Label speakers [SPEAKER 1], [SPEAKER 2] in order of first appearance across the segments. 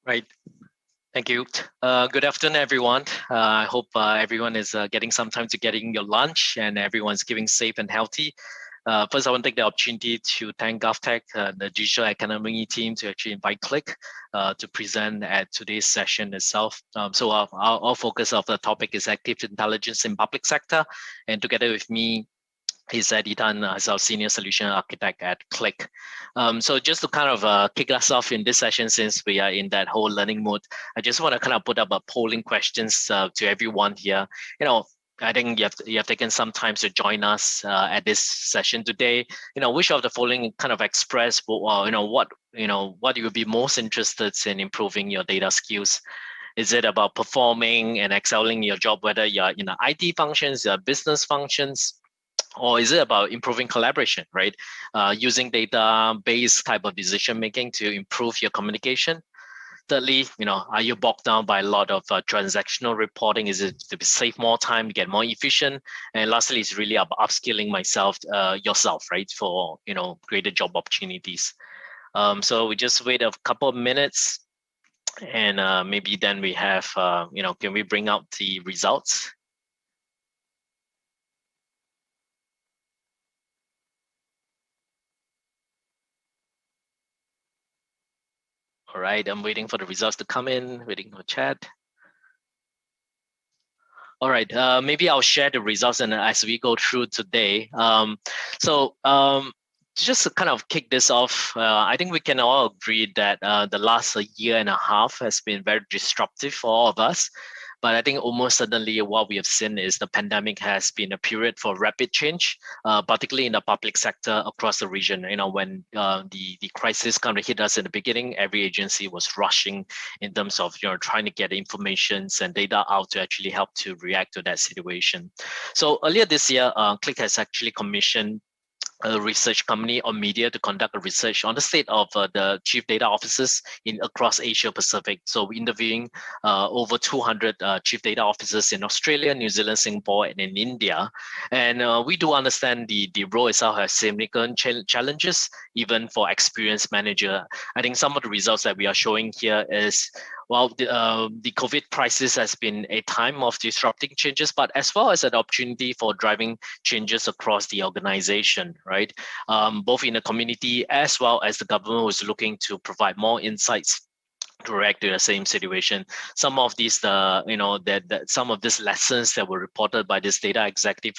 [SPEAKER 1] Right. Thank you. Good afternoon, everyone. I hope everyone is getting some time to getting your lunch and everyone's keeping safe and healthy. First, I want to take the opportunity to thank GovTech, the digital economy team, to actually invite Qlik to present at today's session itself. So our focus of the topic is active intelligence in public sector, and together with me is Editan as our senior solution architect at Qlik. So just to kind of kick us off in this session, since we are in that whole learning mode, I just want to kind of put up a polling questions to everyone here. I think you have taken some time to join us at this session today. Which of the following kind of express what you would be most interested in improving your data skills? Is it about performing and excelling your job, whether you're in the IT functions, your business functions, or is it about improving collaboration, right? Using data-based type of decision making to improve your communication. Thirdly, are you bogged down by a lot of transactional reporting? Is it to save more time, get more efficient? And lastly, it's really about upskilling yourself, right, for greater job opportunities. So we just wait a couple of minutes, and maybe then we have, can we bring out the results? All right, I'm waiting for the results to come in, waiting for chat. All right, maybe I'll share the results and as we go through today. Just to kind of kick this off, I think we can all agree that the last year and a half has been very disruptive for all of us. But I think almost suddenly what we have seen is the pandemic has been a period for rapid change, particularly in the public sector across the region. When the crisis kind of hit us in the beginning, every agency was rushing in terms of trying to get information and data out to actually help to react to that situation. So earlier this year, Qlik has actually commissioned a research company or media to conduct a research on the state of the chief data officers across Asia Pacific. So we're interviewing over 200 chief data officers in Australia, New Zealand, Singapore, and in India. And we do understand the role itself has significant challenges, even for experienced manager. I think some of the results that we are showing here is, well, the COVID crisis has been a time of disrupting changes, but as well as an opportunity for driving changes across the organization, right? Both in the community as well as the government was looking to provide more insights to react to the same situation. Some of these, some of these lessons that were reported by this data executive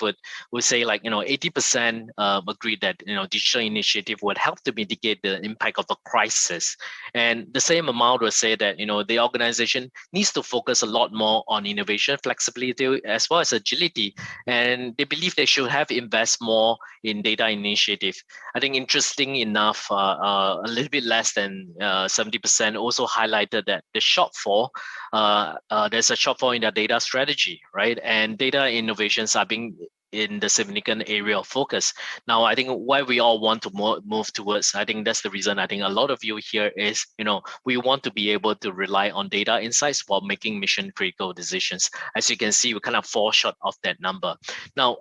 [SPEAKER 1] would say, like, 80% agreed that digital initiative would help to mitigate the impact of a crisis, and the same amount would say that the organization needs to focus a lot more on innovation, flexibility, as well as agility, and they believe they should have invest more in data initiative. I think interesting enough, a little bit less than 70% also highlighted that the shortfall, there's a shortfall in their data strategy, right? And data innovations are being in the significant area of focus. Now, I think why we all want to move towards, I think that's the reason I think a lot of you here is, we want to be able to rely on data insights while making mission critical decisions. As you can see, we kind of fall short of that number. Now,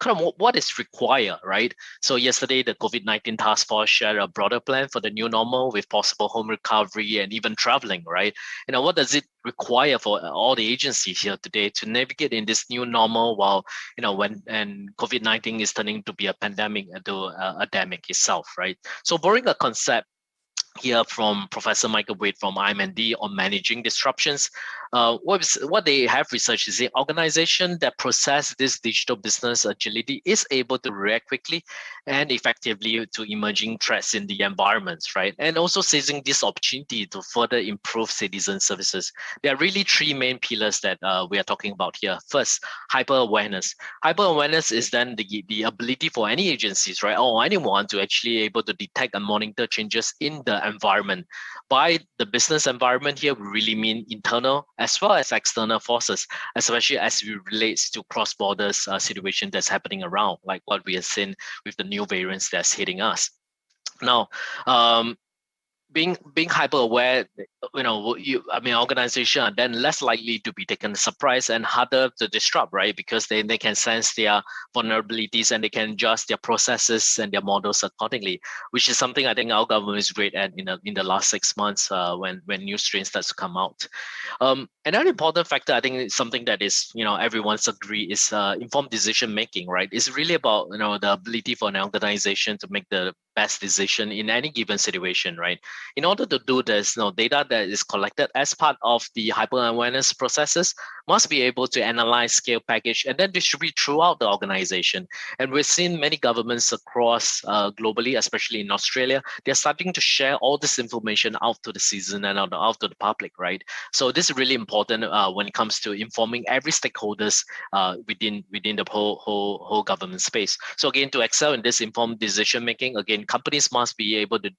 [SPEAKER 1] kind of what is required, right? So yesterday, the COVID-19 task force shared a broader plan for the new normal with possible home recovery and even traveling, right? What does it require for all the agencies here today to navigate in this new normal while, when COVID-19 is turning to be a pandemic to a endemic itself, right? So borrowing a concept here from Professor Michael Wade from IMD on managing disruptions. What they have researched is the organization that process this digital business agility is able to react quickly and effectively to emerging threats in the environments, right? And also seizing this opportunity to further improve citizen services. There are really three main pillars that we are talking about here. First, hyper-awareness. Hyper-awareness is then the ability for any agencies, right, or anyone to actually able to detect and monitor changes in the environment. By the business environment here, we really mean internal as well as external forces, especially as it relates to cross-border situation that's happening around, like what we have seen with the new variants that's hitting us. Now, being hyper aware, I mean, organization are then less likely to be taken surprise and harder to disrupt, right? Because they can sense their vulnerabilities and they can adjust their processes and their models accordingly, which is something I think our government is great at in the last 6 months when new strains starts to come out. Another important factor, I think, is something that is, everyone's agree is informed decision making, right? It's really about, the ability for an organization to make the best decision in any given situation, right? In order to do this, data that is collected as part of the hyper awareness processes must be able to analyze, scale, package, and then distribute throughout the organization. And we've seen many governments across globally, especially in Australia, they're starting to share all this information out to the citizen and out to the public, right? So this is really important when it comes to informing every stakeholders within the whole government space. So again, to excel in this informed decision making, again, companies must be able to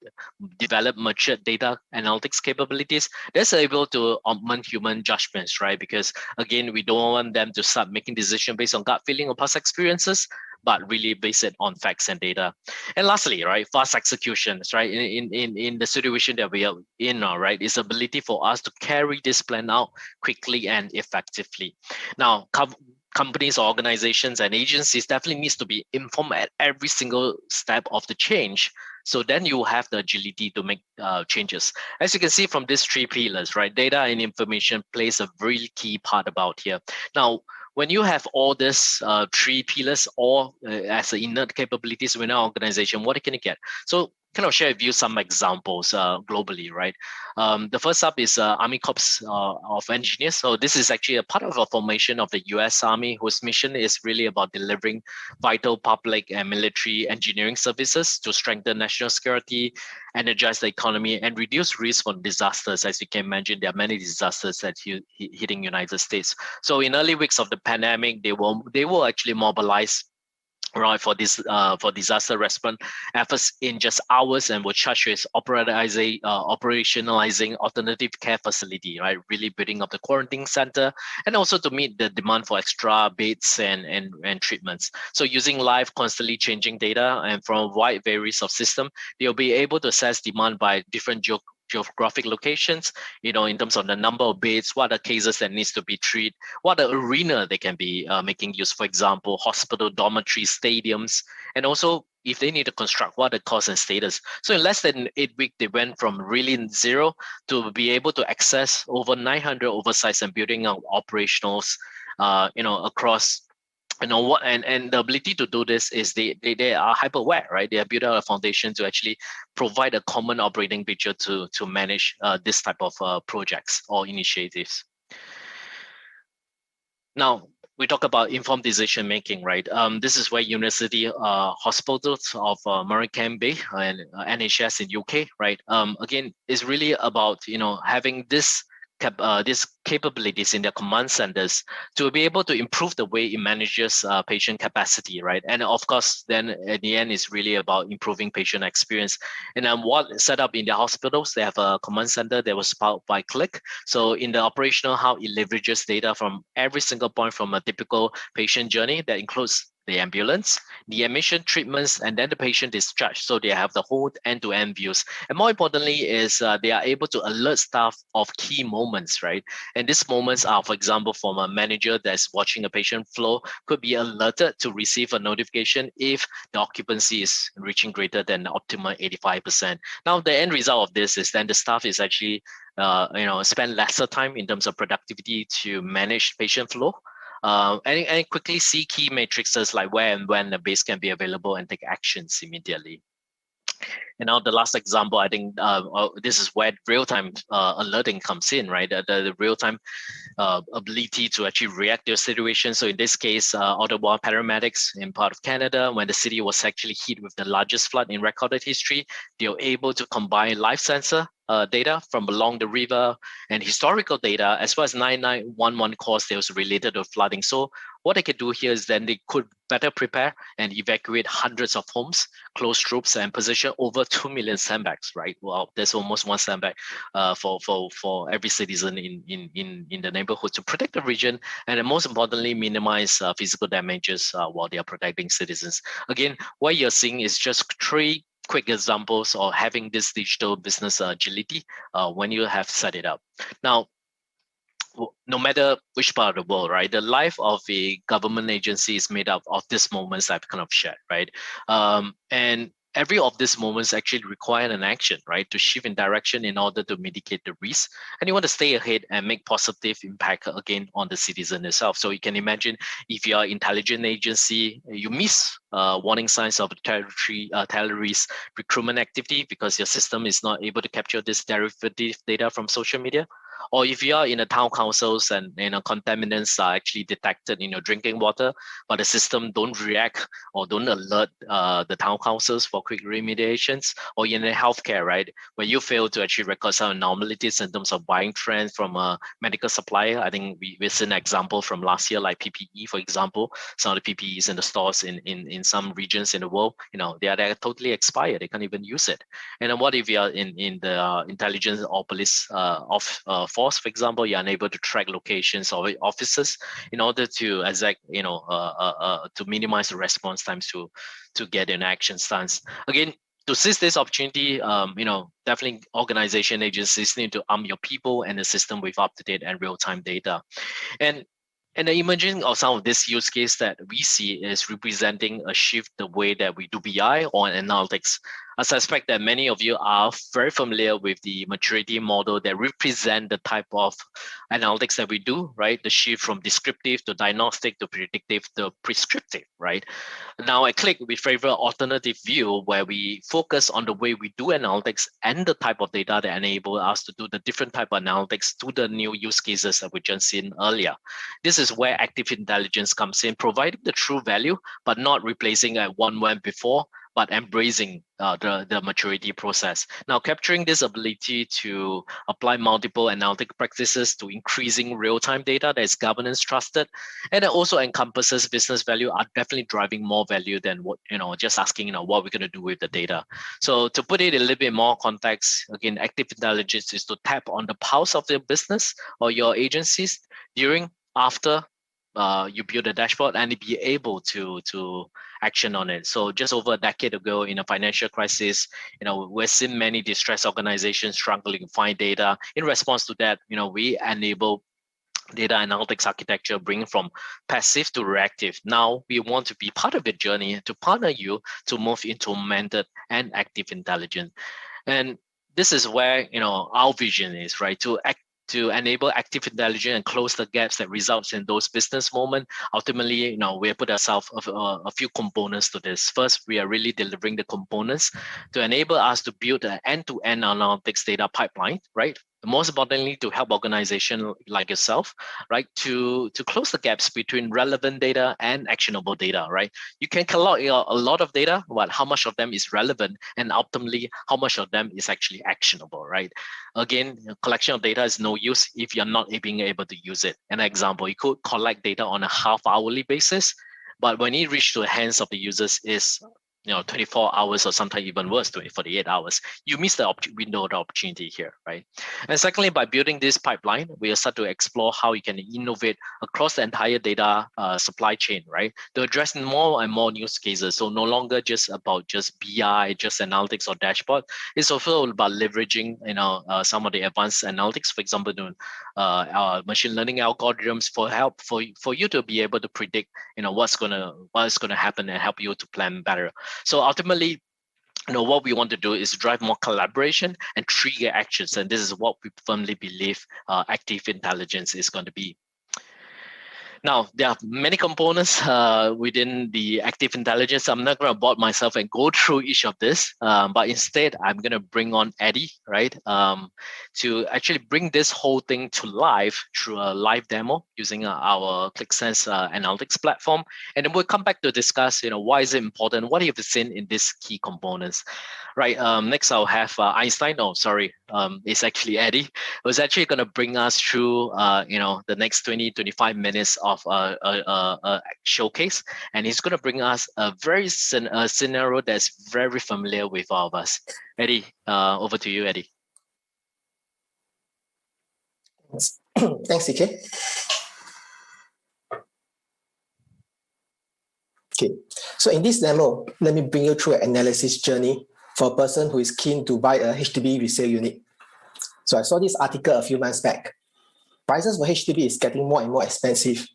[SPEAKER 1] develop mature data analytics capabilities that's able to augment human judgments, right? Because again, we don't want them to start making decisions based on gut feeling or past experiences, but really base it on facts and data. And lastly, right, fast executions, right? In the situation that we are in now, right, is ability for us to carry this plan out quickly and effectively. Now, companies, organizations, and agencies definitely needs to be informed at every single step of the change. So then you have the agility to make changes. As you can see from these three pillars, right, data and information plays a really key part about here. Now, when you have all these three pillars all as inert capabilities within an organization, what can you get? So kind of share with you some examples globally, right? The first up is Army Corps of Engineers. So this is actually a part of a formation of the US Army, whose mission is really about delivering vital public and military engineering services to strengthen national security, energize the economy, and reduce risk from disasters. As you can imagine, there are many disasters that hitting United States. So in early weeks of the pandemic, they will actually mobilize, right, for disaster response efforts in just hours, and were charged with operationalizing alternative care facility, right? Really building up the quarantine center, and also to meet the demand for extra beds and treatments. So using live, constantly changing data and from a wide variety of system, they'll be able to assess demand by different geographic locations, in terms of the number of beds, what are cases that needs to be treated, what the arena they can be making use, for example, hospital, dormitories, stadiums, and also if they need to construct, what the cost and status. So in less than 8 weeks, they went from really zero to be able to access over 900 oversights and building out operationals, across what, and the ability to do this is they are hyper aware, right? They have built out a foundation to actually provide a common operating picture to manage this type of projects or initiatives. Now, we talk about informed decision making, right? This is where University Hospitals of Morecambe Bay and NHS in UK, right? Again, is really about having these capabilities in their command centers to be able to improve the way it manages patient capacity, right? And of course, then at the end, it's really about improving patient experience. And what set up in the hospitals, they have a command center that was powered by Qlik. So in the operational, how it leverages data from every single point from a typical patient journey that includes the ambulance, the admission, treatments, and then the patient discharge. So they have the whole end-to-end views. And more importantly is they are able to alert staff of key moments, right? And these moments are, for example, from a manager that's watching a patient flow, could be alerted to receive a notification if the occupancy is reaching greater than the optimal 85%. Now, the end result of this is then the staff is actually spend lesser time in terms of productivity to manage patient flow. And quickly see key matrices like where and when the base can be available and take actions immediately. And now the last example, I think this is where real-time alerting comes in, right? The real-time ability to actually react to a situation. So in this case, Ottawa paramedics in part of Canada, when the city was actually hit with the largest flood in recorded history, they were able to combine live sensor data from along the river and historical data, as well as 9911 calls that was related to flooding. So what they could do here is then they could better prepare and evacuate hundreds of homes, close troops, and position over 2 million sandbags, right? Well, there's almost one sandbag for every citizen in the neighborhood to protect the region, and then most importantly, minimize physical damages while they are protecting citizens. Again, what you're seeing is just three quick examples of having this digital business agility when you have set it up. Now, no matter which part of the world, right, the life of a government agency is made up of these moments I've kind of shared, right? And every of these moments actually require an action, right, to shift in direction in order to mitigate the risk. And you want to stay ahead and make positive impact again on the citizen itself. So you can imagine if you are intelligence agency, you miss warning signs of terrorist recruitment activity because your system is not able to capture this derivative data from social media. Or if you are in a town councils and contaminants are actually detected in your drinking water, but the system don't react or don't alert the town councils for quick remediations, or in the healthcare, right, where you fail to actually record some anomalies in terms of buying trends from a medical supplier. I think we've seen an example from last year, like PPE, for example. Some of the PPEs in the stores in some regions in the world, they're totally expired. They can't even use it. And then what if you are in the intelligence or police force, for example, you're unable to track locations of officers in order to to minimize the response times to get an action stance. Again, to seize this opportunity, definitely organization agencies need to arm your people and the system with up-to-date and real-time data. And the emerging of some of this use case that we see is representing a shift the way that we do BI or analytics. I suspect that many of you are very familiar with the maturity model that represent the type of analytics that we do, right? The shift from descriptive to diagnostic to predictive to prescriptive, right? Now at Qlik, we favor alternative view where we focus on the way we do analytics and the type of data that enable us to do the different type of analytics to the new use cases that we just seen earlier. This is where active intelligence comes in, providing the true value, but not replacing what went before, but embracing the maturity process. Now, capturing this ability to apply multiple analytic practices to increasing real-time data that is governance trusted, and it also encompasses business value are definitely driving more value than what, just asking, what we're gonna do with the data. So to put it a little bit more context, again, active intelligence is to tap on the pulse of your business or your agencies during, after, you build a dashboard and be able to action on it. So just over a decade ago in a financial crisis, we've seen many distressed organizations struggling to find data. In response to that, we enable data analytics architecture, bringing from passive to reactive. Now we want to be part of the journey to partner you to move into augmented and active intelligence. And this is where our vision is, right? To enable active intelligence and close the gaps that results in those business moments. Ultimately, we put ourselves a few components to this. First, we are really delivering the components to enable us to build an end-to-end analytics data pipeline, right? Most importantly, to help organizations like yourself, right, to close the gaps between relevant data and actionable data, right? You can collect a lot of data, but how much of them is relevant, and ultimately, how much of them is actually actionable, right? Again, collection of data is no use if you're not being able to use it. An example, you could collect data on a half-hourly basis, but when it reaches the hands of the users is 24 hours or sometimes even worse, 48 hours, you miss the window of opportunity here, right? And secondly, by building this pipeline, we will start to explore how you can innovate across the entire data supply chain, right? To address more and more use cases. So no longer just about just BI, just analytics or dashboard. It's also about leveraging, some of the advanced analytics, for example, machine learning algorithms for help for you to be able to predict, what's gonna happen and help you to plan better. So ultimately, what we want to do is drive more collaboration and trigger actions. And this is what we firmly believe active intelligence is going to be. Now, there are many components within the active intelligence. I'm not going to bore myself and go through each of this, but instead, I'm going to bring on Eddie, right, to actually bring this whole thing to life through a live demo using our QlikSense analytics platform. And then we'll come back to discuss, why is it important? What have you seen in these key components? Right, next I'll have Einstein. Oh, sorry, it's actually Eddie, who's actually going to bring us through, the next 20-25 minutes of a showcase, and he's going to bring us a very scenario that's very familiar with all of us. Eddie, over to you, Eddie.
[SPEAKER 2] Thanks, CK. Okay, so in this demo, let me bring you through an analysis journey for a person who is keen to buy a HDB resale unit. So I saw this article a few months back. Prices for HDB is getting more and more expensive.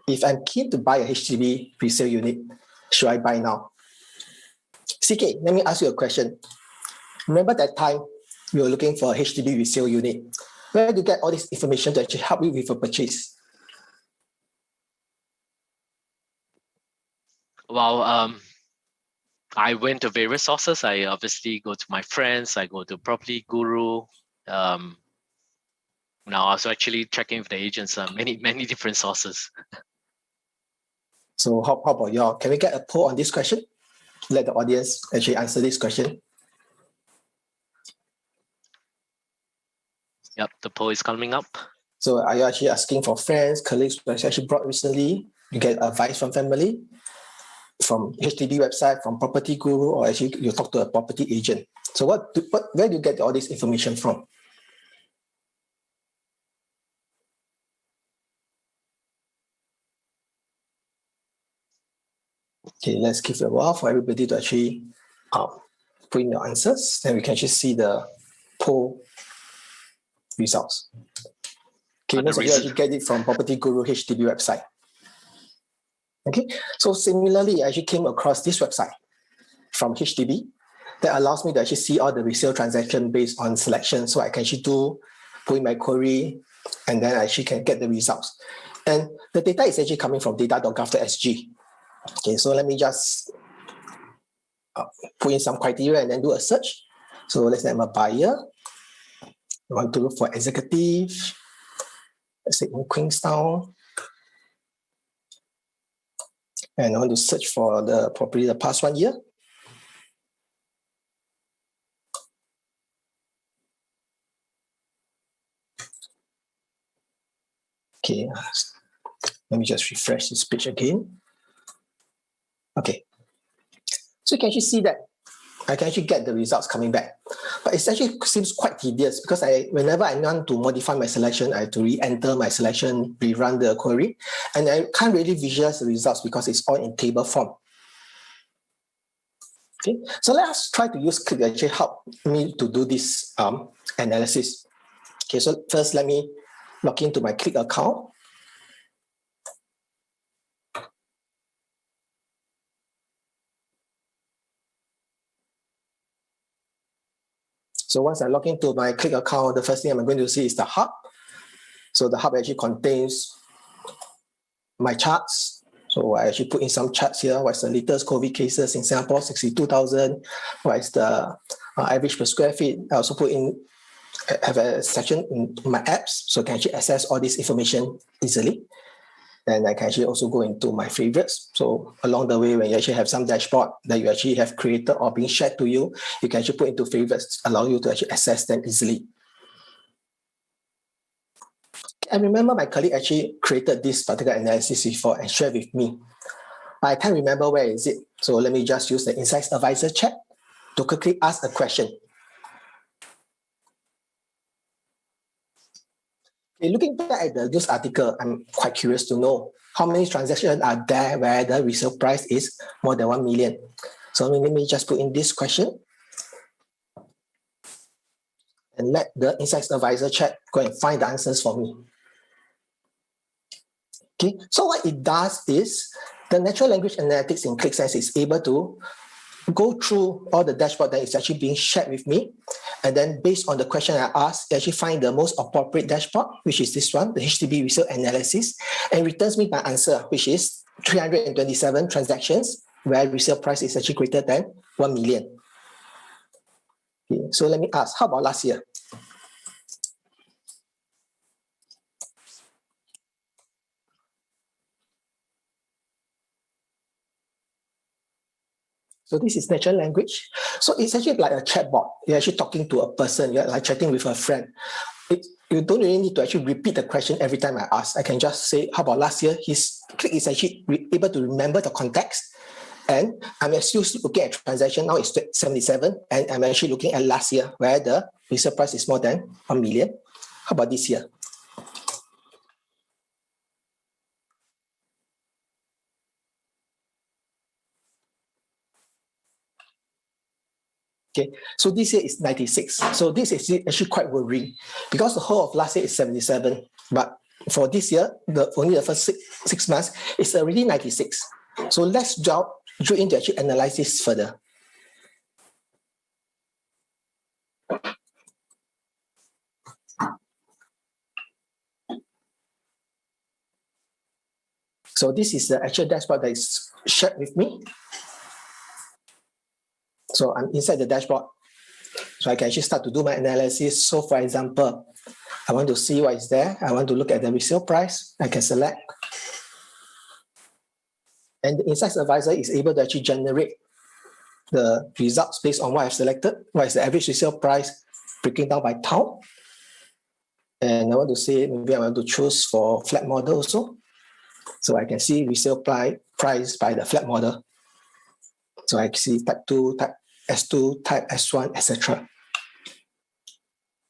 [SPEAKER 2] If I'm keen to buy a HDB resale unit, should I buy now? CK, let me ask you a question. Remember that time you were looking for a HDB resale unit? Where do you get all this information to actually help you with a purchase?
[SPEAKER 1] Well, I went to various sources. I obviously go to my friends. I go to Property Guru. Now I was actually checking with the agents. Many different sources.
[SPEAKER 2] So how about y'all? Can we get a poll on this question? Let the audience actually answer this question.
[SPEAKER 1] Yep, the poll is coming up.
[SPEAKER 2] So are you actually asking for friends, colleagues who actually brought recently? You get advice from family, from HDB website, from Property Guru, or actually you talk to a property agent. So where do you get all this information from? Okay, let's give it a while for everybody to actually put in your answers. Then we can actually see the poll results. Okay, most of you actually get it from Property Guru HDB website. Okay, so similarly, I actually came across this website from HDB that allows me to actually see all the resale transaction based on selection. So I can actually put in my query, and then I actually can get the results. And the data is actually coming from data.gov.sg. Okay, so let me just put in some criteria and then do a search. So let's say I'm a buyer. I want to look for executive. Let's say in Queenstown. And I want to search for the property the past 1 year. Okay, let me just refresh this page again. Okay, so you can actually see that I can actually get the results coming back. But it actually seems quite tedious because whenever I want to modify my selection, I have to re-enter my selection, rerun the query, and I can't really visualize the results because it's all in table form. Okay, so let's try to use Qlik to actually help me to do this analysis. Okay, so first let me log into my Qlik account. So once I log into my Qlik account, the first thing I'm going to see is the hub. So the hub actually contains my charts. So I actually put in some charts here. What's the latest COVID cases in Singapore, 62,000. What is the average per square feet? I also have a section in my apps, so I can actually access all this information easily. Then I can actually also go into my favorites. So along the way, when you actually have some dashboard that you actually have created or being shared to you, you can actually put into favorites, allow you to actually access them easily. I remember my colleague actually created this particular analysis before and shared with me. I can't remember where is it. So let me just use the Insights Advisor chat to quickly ask a question. Okay, looking back at the news article, I'm quite curious to know how many transactions are there where the resale price is more than 1 million. So let me just put in this question and let the Insights Advisor chat go and find the answers for me. Okay, so what it does is the natural language analytics in Qlik Sense is able to go through all the dashboard that is actually being shared with me. And then based on the question I asked, it actually find the most appropriate dashboard, which is this one, the HDB resale analysis, and returns me my answer, which is 327 transactions where resale price is actually greater than 1 million. Okay, so let me ask, how about last year? So this is natural language. So it's actually like a chatbot. You're actually talking to a person. You're like chatting with a friend. You don't really need to actually repeat the question every time I ask. I can just say, how about last year? His Qlik is actually able to remember the context. And I'm actually looking at transaction. Now it's 77. And I'm actually looking at last year where the resale price is more than 1 million. How about this year? Okay, so this year is 96. So this is actually quite worrying because the whole of last year is 77, but for this year, only the first six months, it's already 96. So let's drill into actually analyze this further. So this is the actual dashboard that is shared with me. So I'm inside the dashboard. So I can actually start to do my analysis. So for example, I want to see what is there. I want to look at the resale price. I can select. And the Insights Advisor is able to actually generate the results based on what I've selected. What is the average resale price breaking down by town? And I want to say, maybe I want to choose for flat model also. So I can see resale price by the flat model. So I can see type 2, type S2, type S1, etc.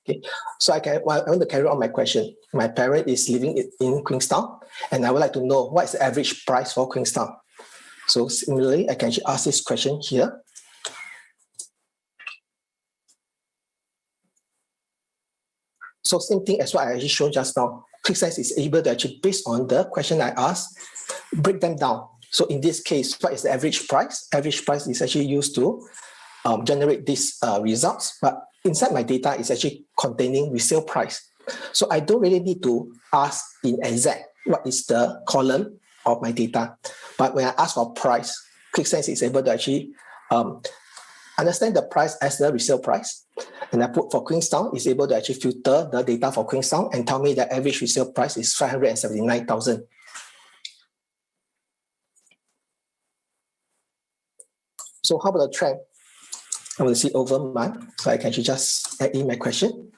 [SPEAKER 2] Okay, so I want to carry on my question. My parent is living in Queenstown, and I would like to know what is the average price for Queenstown. So similarly, I can ask this question here. So same thing as what I actually showed just now. QlikSense is able to actually, based on the question I asked, break them down. So in this case, what is the average price? Average price is actually used to generate these results, but inside my data is actually containing resale price. So I don't really need to ask in exact what is the column of my data. But when I ask for price, QlikSense is able to actually understand the price as the resale price. And I put for Queenstown, is able to actually filter the data for Queenstown and tell me the average resale price is 579,000. So how about the trend? I want to see over month, so I can actually just add in my question.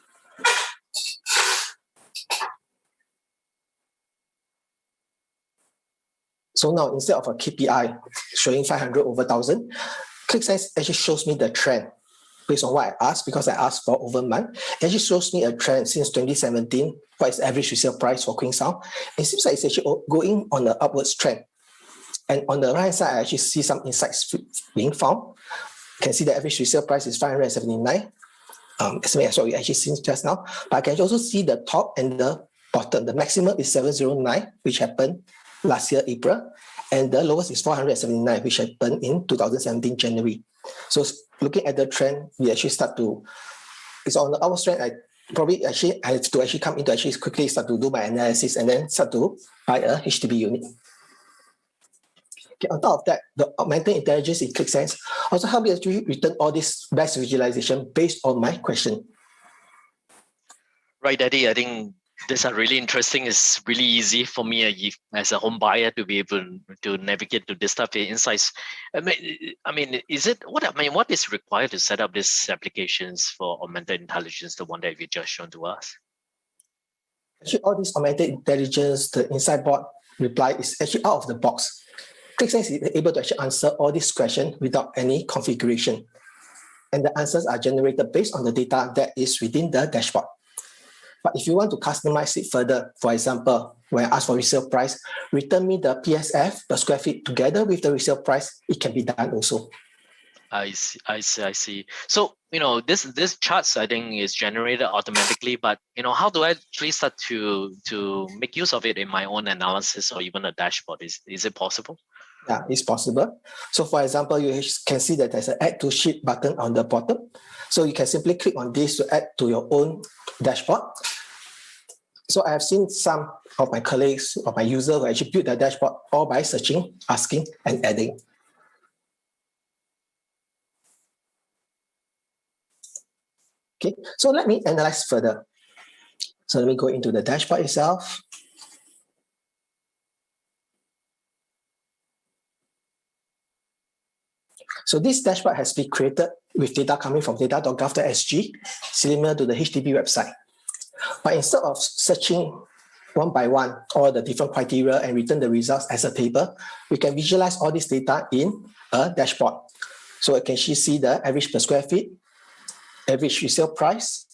[SPEAKER 2] So now instead of a KPI showing 500 over 1,000, QlikSense actually shows me the trend based on what I asked, because I asked for over month. It actually shows me a trend since 2017, what is the average resale price for Queenstown. It seems like it's actually going on an upwards trend. And on the right side, I actually see some insights being found. You can see the average resale price is 579. As what we actually seen just now. But I can also see the top and the bottom. The maximum is 709, which happened last year, April. And the lowest is 479, which happened in 2017, January. So looking at the trend, we actually start to, it's on the upward trend. I have to actually come into actually quickly start to do my analysis and then start to buy a HDB unit. Okay, on top of that, the augmented intelligence in QlikSense also help me actually return all this best visualization based on my question.
[SPEAKER 1] Right, Eddie, I think these are really interesting. It's really easy for me as a home buyer to be able to navigate to this type of insights. What is required to set up these applications for augmented intelligence, the one that you just shown to us?
[SPEAKER 2] Actually, all this augmented intelligence, the Insight Bot reply is actually out of the box. QlikSense is able to actually answer all these questions without any configuration. And the answers are generated based on the data that is within the dashboard. But if you want to customize it further, for example, when I ask for resale price, return me the PSF per square feet together with the resale price, it can be done also.
[SPEAKER 1] I see. So, this charts, I think, is generated automatically, but, how do I actually start to make use of it in my own analysis or even a dashboard? Is it possible?
[SPEAKER 2] Yeah, it's possible. So for example, you can see that there's an add to sheet button on the bottom. So you can simply click on this to add to your own dashboard. So I have seen some of my colleagues or my users who actually build their dashboard all by searching, asking, and adding. Okay, so let me analyze further. So let me go into the dashboard itself. So this dashboard has been created with data coming from data.gov.sg, similar to the HDB website. But instead of searching one by one all the different criteria and return the results as a table, we can visualize all this data in a dashboard. So I can see the average per square feet, average resale price,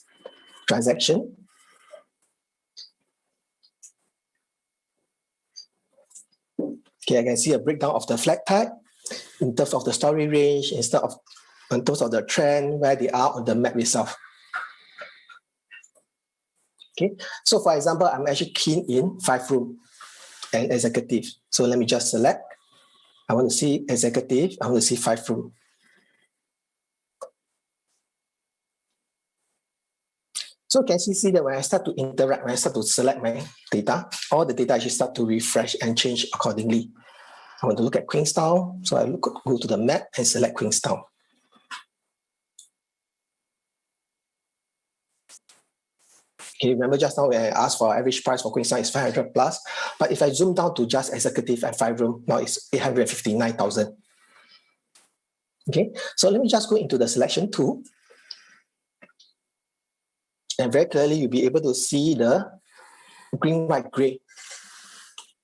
[SPEAKER 2] transaction, okay, I can see a breakdown of the flat type in terms of the story range, instead of in terms of the trend, where they are on the map itself. Okay, so for example, I'm actually keen in 5-room and executive. So let me just select. I want to see executive, I want to see 5-room. So can you see that when I start to interact, when I start to select my data, all the data actually start to refresh and change accordingly. I want to look at Queenstown, so I go to the map and select Queenstown. Okay, remember just now when I asked for average price for Queenstown is 500 plus, but if I zoom down to just executive and 5-room, now it's 859,000. Okay, so let me just go into the selection tool. And very clearly, you'll be able to see the green, white, gray.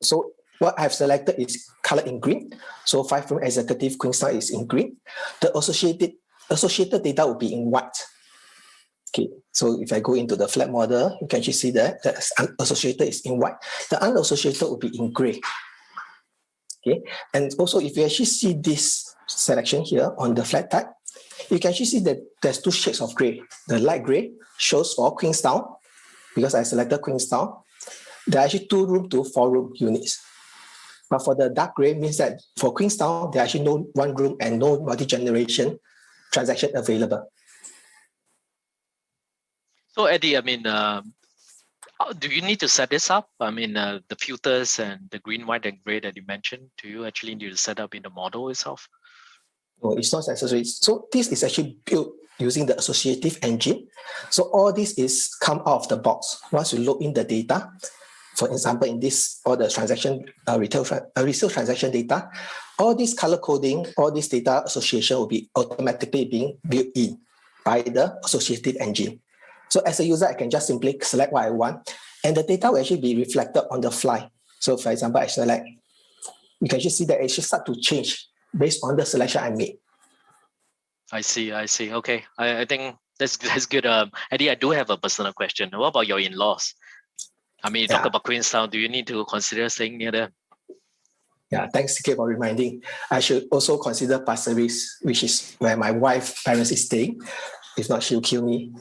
[SPEAKER 2] So what I've selected is colored in green. So 5-room executive Queenstown is in green. The associated data will be in white. Okay, so if I go into the flat model, you can actually see that the associated is in white. The unassociated will be in gray. Okay, and also if you actually see this selection here on the flat type, you can actually see that there's 2 shades of gray. The light gray shows for Queenstown, because I selected Queenstown. There are actually 2-room to 4-room units. But for the dark gray means that for Queenstown, there are actually no 1-room and no multi-generation transaction available.
[SPEAKER 1] So Eddie, I mean, do you need to set this up? I mean, the filters and the green, white, and gray that you mentioned, do you actually need to set up in the model itself?
[SPEAKER 2] No, it's not necessary. So this is actually built using the associative engine. So all this is come out of the box. Once you load in the data, for example, in this, all the transaction, resale transaction data, all this color coding, all this data association will be automatically being built in by the associative engine. So as a user, I can just simply select what I want, and the data will actually be reflected on the fly. So for example, I select, you can just see that it should start to change based on the selection I made.
[SPEAKER 1] I see. Okay, I think that's good. Eddie, I do have a personal question. What about your in-laws? I mean, you talk about Queenstown. Do you need to consider staying near them?
[SPEAKER 2] Yeah, thanks, Kate, for reminding. I should also consider Pasir Ris, which is where my wife's parents is staying. If not, she'll kill me.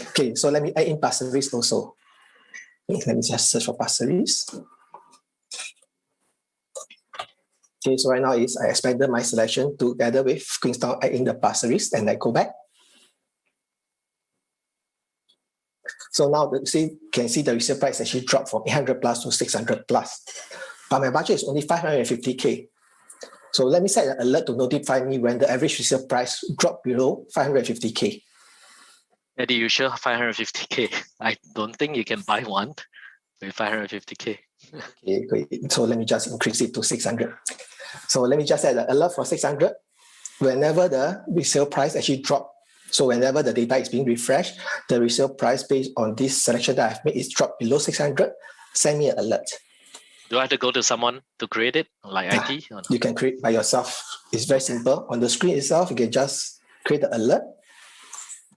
[SPEAKER 2] Okay, so let me add in Pasir Ris also. Okay, let me just search for Pasir Ris. Okay, so right now is I expanded my selection together with Queenstown, add in the Pasir Ris, and I go back. So now you can see the resale price actually dropped from 800 plus to 600 plus. But my budget is only 550K. So let me set an alert to notify me when the average resale price dropped below 550K.
[SPEAKER 1] Eddie, you sure 550K? I don't think you can buy one with 550K.
[SPEAKER 2] Okay, great. So let me just increase it to 600. So let me just set an alert for 600. Whenever the resale price actually dropped, so whenever the data is being refreshed, the resale price based on this selection that I've made is dropped below 600, send me an alert.
[SPEAKER 1] Do I have to go to someone to create it, like IT? Or no?
[SPEAKER 2] You can create by yourself. It's very simple. On the screen itself, you can just create the alert.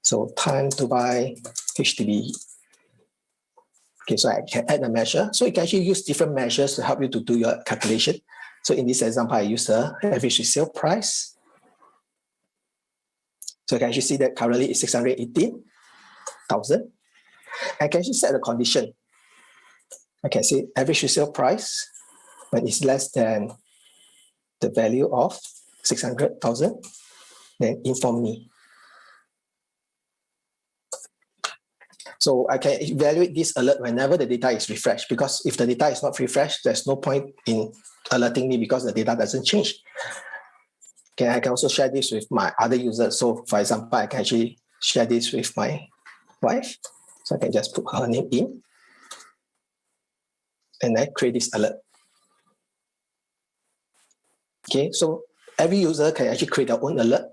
[SPEAKER 2] So time to buy HDB. Okay, so I can add a measure. So you can actually use different measures to help you to do your calculation. So in this example, I use the average resale price. So you can actually see that currently it's 618,000. I can actually set the condition. I can say average resale price when it's less than the value of 600,000, then inform me. So I can evaluate this alert whenever the data is refreshed, because if the data is not refreshed, there's no point in alerting me because the data doesn't change. Okay, I can also share this with my other users. So for example, I can actually share this with my wife. So I can just put her name in and I create this alert. Okay, so every user can actually create their own alert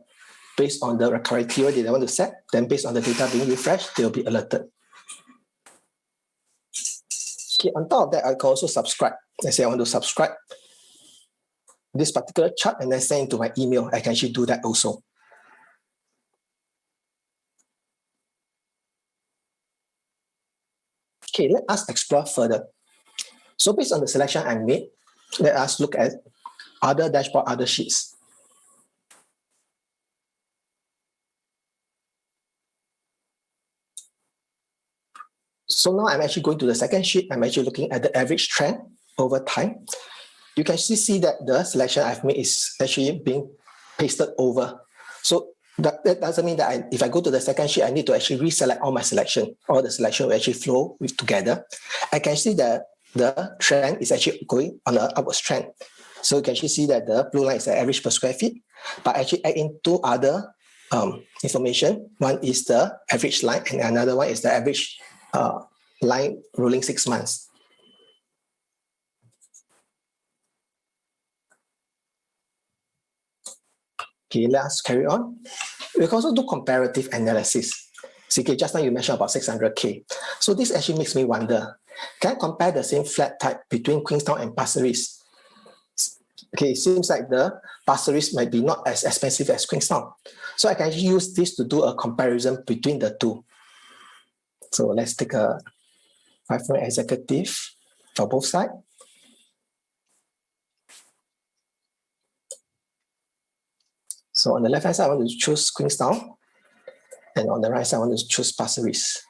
[SPEAKER 2] based on the criteria that they want to set. Then based on the data being refreshed, they'll be alerted. Okay, on top of that, I can also subscribe. Let's say I want to subscribe this particular chart and then send it to my email. I can actually do that also. Okay, let us explore further. So based on the selection I made, let us look at other dashboard, other sheets. So now I'm actually going to the second sheet. I'm actually looking at the average trend over time. You can see that the selection I've made is actually being pasted over. So that doesn't mean that if I go to the second sheet, I need to actually reselect all my selection. All the selection will actually flow together. I can see that the trend is actually going on an upwards trend. So you can actually see that the blue line is the average per square feet, but actually add in two other information. One is the average line and another one is the average line rolling 6 months. Okay, let's carry on. We can also do comparative analysis. CK, just now you mentioned about 600K. So this actually makes me wonder, can I compare the same flat type between Queenstown and Pasir Ris? Okay, it seems like the Pasir Ris might be not as expensive as Queenstown. So I can actually use this to do a comparison between the two. So let's take a 5-room executive for both sides. So on the left-hand side, I want to choose Queenstown. And on the right side, I want to choose Pasir Ris.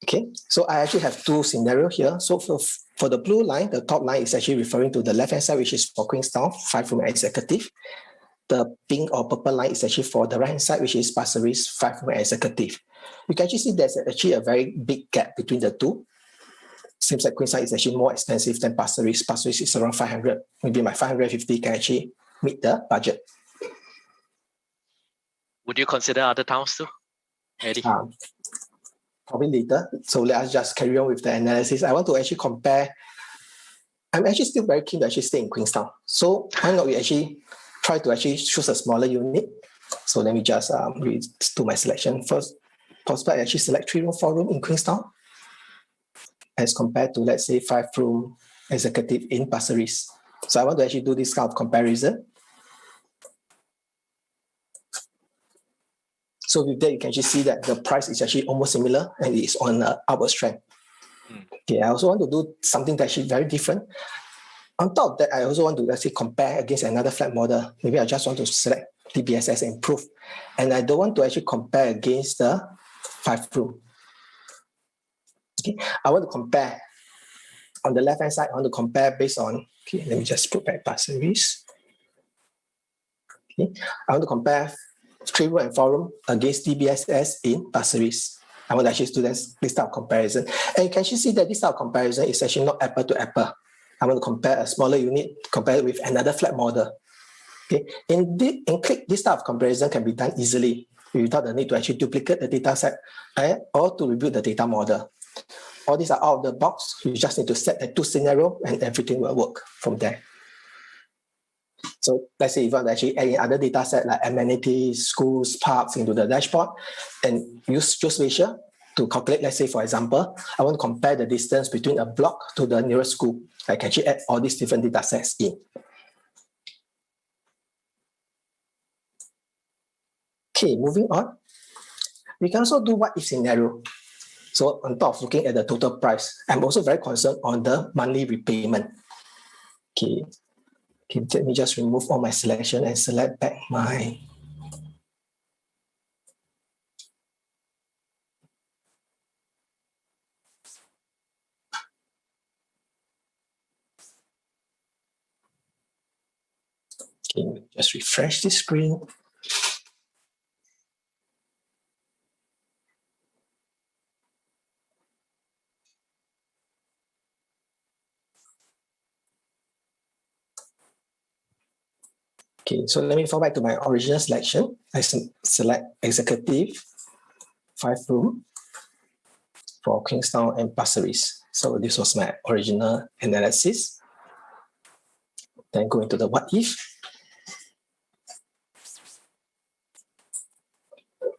[SPEAKER 2] Okay, so I actually have two scenarios here. So for the blue line, the top line is actually referring to the left-hand side, which is for Queenstown, 5-room executive. The pink or purple line is actually for the right-hand side, which is Pasir Ris, 5-room executive. You can actually see there's actually a very big gap between the two. Seems like Queenstown is actually more expensive than Pasir Ris. Pasir Ris is around 500. Maybe my 550 can actually meet the budget.
[SPEAKER 1] Would you consider other towns too, Eddie?
[SPEAKER 2] Probably later. So let us just carry on with the analysis. I want to actually compare. I'm actually still very keen to actually stay in Queenstown. So why not we actually try to actually choose a smaller unit? So let me just do my selection. First, possibly I actually select 3-room, 4-room in Queenstown as compared to, let's say, 5-room executive in Pasir Ris. So I want to actually do this kind of comparison. So with that, you can actually see that the price is actually almost similar and it's on an upward trend. Okay, I also want to do something that's actually very different. On top of that, I also want to actually compare against another flat model. Maybe I just want to select DBSS and improve. And I don't want to actually compare against the 5-room. Okay, I want to compare. On the left-hand side, I want to compare based on, okay, let me just put back Pasir Ris. Okay, I want to compare 3-room and 4-room against DBSS in Pasir Ris. I want to actually do this type of comparison. And you can actually see that this type of comparison is actually not apple to apple. I want to compare a smaller unit, compare it with another flat model. Okay, in Qlik, this type of comparison can be done easily without the need to actually duplicate the data set or to rebuild the data model. All these are out of the box. You just need to set the two scenarios and everything will work from there. So let's say if you want to actually add in other data set like amenities, schools, parks into the dashboard and use ratio to calculate, let's say, for example, I want to compare the distance between a block to the nearest school. I can actually add all these different data sets in. Okay, moving on. We can also do what if scenario. So on top of looking at the total price, I'm also very concerned on the monthly repayment. Okay, let me just remove all my selection and select back my just refresh the screen. Okay, so let me fall back to my original selection. I select executive, 5-room for Queenstown and Pasir Ris. So this was my original analysis. Then go into the what if.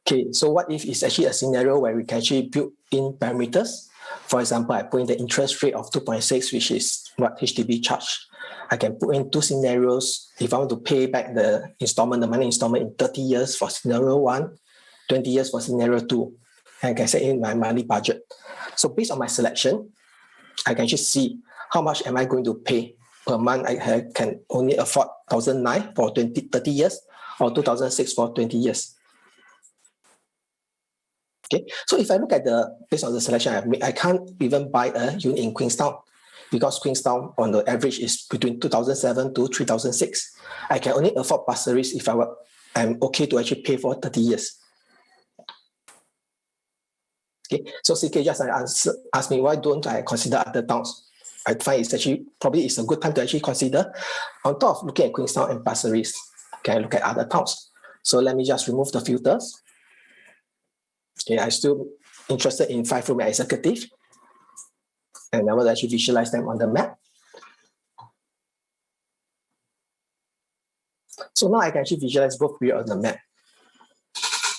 [SPEAKER 2] Okay, so what if is actually a scenario where we can actually build in parameters. For example, I put in the interest rate of 2.6, which is what HDB charge. I can put in two scenarios. If I want to pay back the installment, the money installment in 30 years for scenario 1, 20 years for scenario 2. And I can set in my monthly budget. So based on my selection, I can just see how much am I going to pay per month. I can only afford 1,009 for 30 years or 2,006 for 20 years. Okay, so if I look at based on the selection I've made, I can't even buy a unit in Queenstown because Queenstown on the average is between 2007 to 3006. I can only afford Pasir Ris if I'm okay to actually pay for 30 years. Okay, so CK just asked me, why don't I consider other towns? I find it's actually probably it's a good time to actually consider. On top of looking at Queenstown and Pasir Ris, can I look at other towns? So let me just remove the filters. Okay, I'm still interested in 5-room executive, and I will actually visualize them on the map. So now I can actually visualize both period on the map.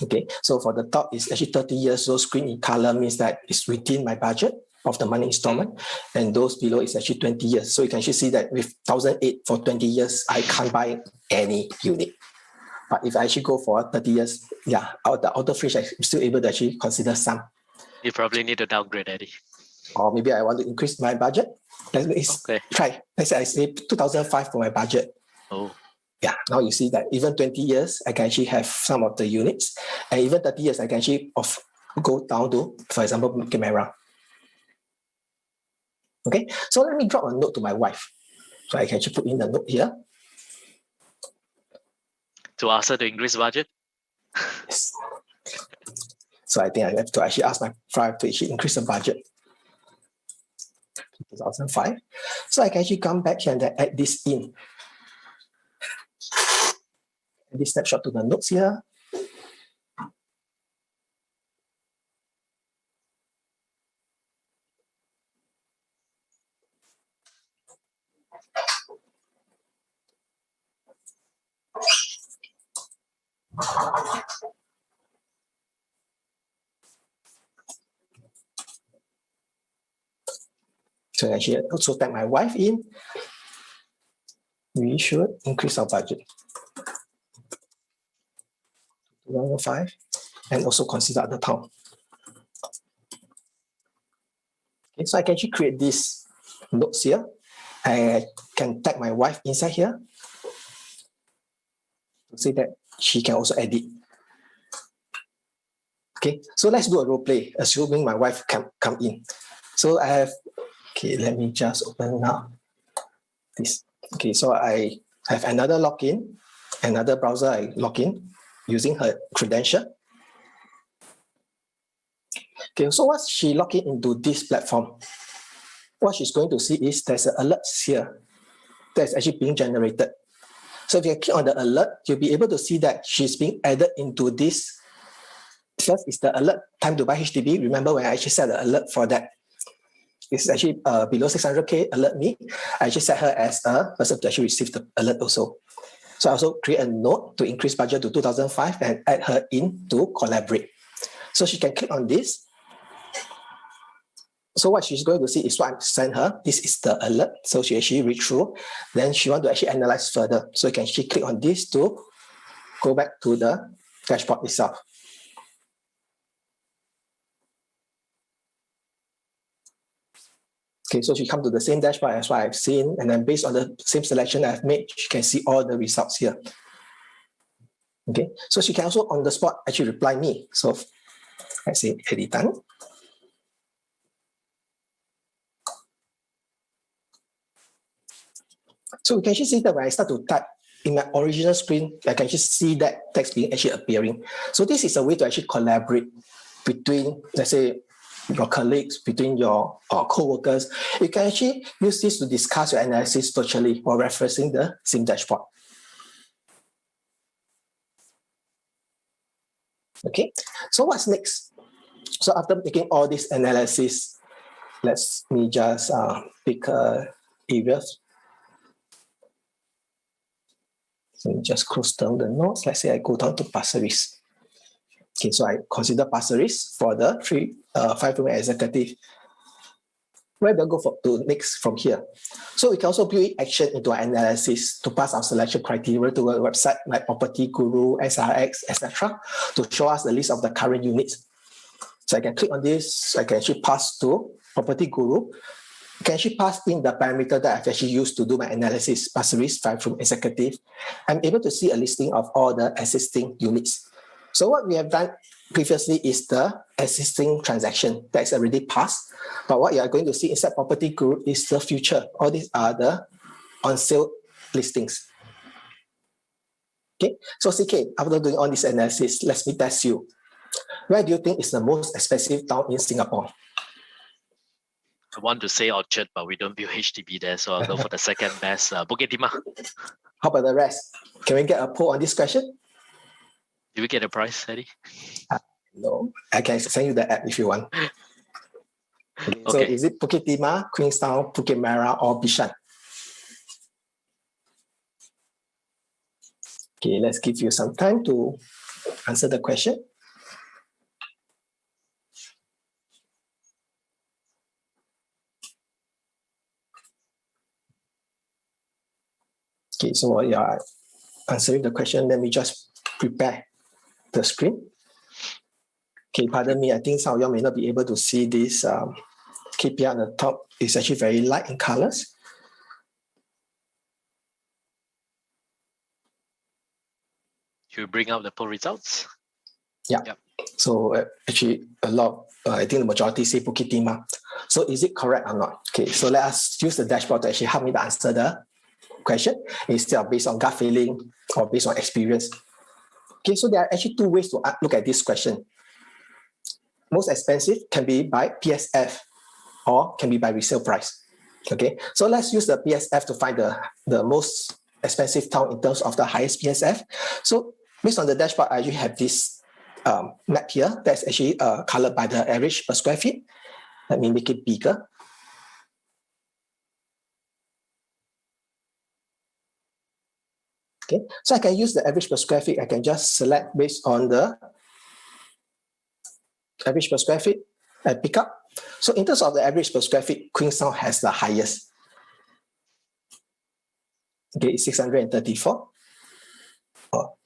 [SPEAKER 2] Okay, so for the top is actually 30 years, so screen in color means that it's within my budget of the money installment, and those below is actually 20 years. So you can actually see that with 1,008 for 20 years, I can't buy any unit. But if I actually go for 30 years, yeah, the outer fringe, I'm still able to actually consider some.
[SPEAKER 1] You probably need to downgrade, Eddie.
[SPEAKER 2] Or maybe I want to increase my budget. Let's try. Let's say I say 2005 for my budget.
[SPEAKER 1] Oh.
[SPEAKER 2] Yeah, now you see that even 20 years, I can actually have some of the units. And even 30 years, I can actually go down to, for example, Camera. Okay, so let me drop a note to my wife. So I can actually put in the note here.
[SPEAKER 1] To ask her to increase budget?
[SPEAKER 2] Yes. So I think I have to actually ask my wife to actually increase the budget. 2005. So I can actually come back here and then add this in. Add this snapshot to the notes here. So actually also tag my wife in. We should increase our budget. 2005, and also consider the town. Okay, so I can actually create these notes here. I can tag my wife inside here to say that she can also edit. Okay, so let's do a role play, assuming my wife can come in. So I have, okay, let me just open now this. Okay, so I have another login, another browser I log in using her credential. Okay, so once she log in into this platform, what she's going to see is there's an alert here that's actually being generated. So if you click on the alert, you'll be able to see that she's being added into this. First is the alert time to buy HDB. Remember when I actually set the alert for that? It's actually below 600K, alert me. I actually set her as a person to actually receive the alert also. So I also create a note to increase budget to 2005 and add her in to collaborate. So she can click on this. So what she's going to see is what I sent her. This is the alert. So she actually read through. Then she wants to actually analyze further. So you can actually click on this to go back to the dashboard itself. Okay, so she comes to the same dashboard as what I've seen, and then based on the same selection I've made, she can see all the results here. Okay, so she can also on the spot actually reply me. So let's say edit done. So we can actually see that when I start to type in my original screen, I can just see that text being actually appearing. So this is a way to actually collaborate between, let's say, your colleagues, between your co-workers. You can actually use this to discuss your analysis virtually while referencing the same dashboard. Okay, so what's next? So after making all this analysis, let me just pick areas. So just close down the nodes. Let's say I go down to Pasir Ris. Okay, so I consider Pasir Ris for the 5-room executive. Where do I go to next from here? So we can also build action into our analysis to pass our selection criteria to a website like Property Guru, SRX, etc. to show us the list of the current units. So I can click on this. I can actually pass to Property Guru. I can actually pass in the parameter that I've actually used to do my analysis, Pasir Ris 5-room executive. I'm able to see a listing of all the existing units. So what we have done previously is the existing transaction that's already passed. But what you are going to see inside property group is the future. All these are the on sale listings. Okay, so CK, after doing all this analysis, let me test you. Where do you think is the most expensive town in Singapore?
[SPEAKER 1] I want to say Orchard, but we don't build HDB there, so I'll go for the second best, Bukit Timah.
[SPEAKER 2] How about the rest? Can we get a poll on this question?
[SPEAKER 1] Did we get a prize, Eddie?
[SPEAKER 2] No, I can send you the app if you want. Okay. So is it Bukit Timah, Queenstown, Bukit Merah, or Bishan? Okay, let's give you some time to answer the question. Okay, so while you are answering the question, let me just prepare the screen. Okay, pardon me, I think some of you may not be able to see this KPI on the top. It's actually very light in colors.
[SPEAKER 1] Should we bring out the poll results?
[SPEAKER 2] Yeah. Yep. So actually a lot, I think the majority say Bukit Timah. So is it correct or not? Okay, so let us use the dashboard to actually help me to answer the question instead of based on gut feeling or based on experience. Okay, so there are actually two ways to look at this question. Most expensive can be by PSF or can be by resale price. Okay, so let's use the PSF to find the most expensive town in terms of the highest PSF. So based on the dashboard, I actually have this map here that's actually colored by the average per square feet. Let me make it bigger. Okay, so I can use the average per square feet. I can just select based on the average per square feet and pick up. So in terms of the average per square feet, Queenstown has the highest. Okay, it's 634. Oh,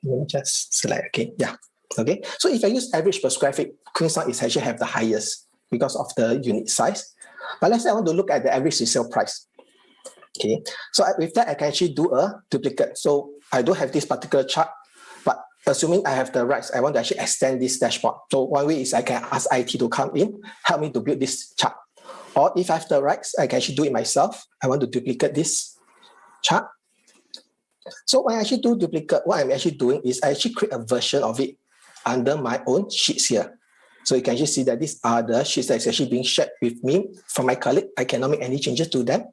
[SPEAKER 2] let me just select again. Yeah. Okay. So if I use average per square feet, Queenstown is actually have the highest because of the unit size. But let's say I want to look at the average resale price. Okay. So with that, I can actually do a duplicate. So I don't have this particular chart, but assuming I have the rights, I want to actually extend this dashboard. So one way is I can ask IT to come in, help me to build this chart. Or if I have the rights, I can actually do it myself. I want to duplicate this chart. So when I actually do duplicate, what I'm actually doing is I actually create a version of it under my own sheets here. So you can actually see that these are the sheets that's actually being shared with me from my colleague. I cannot make any changes to them.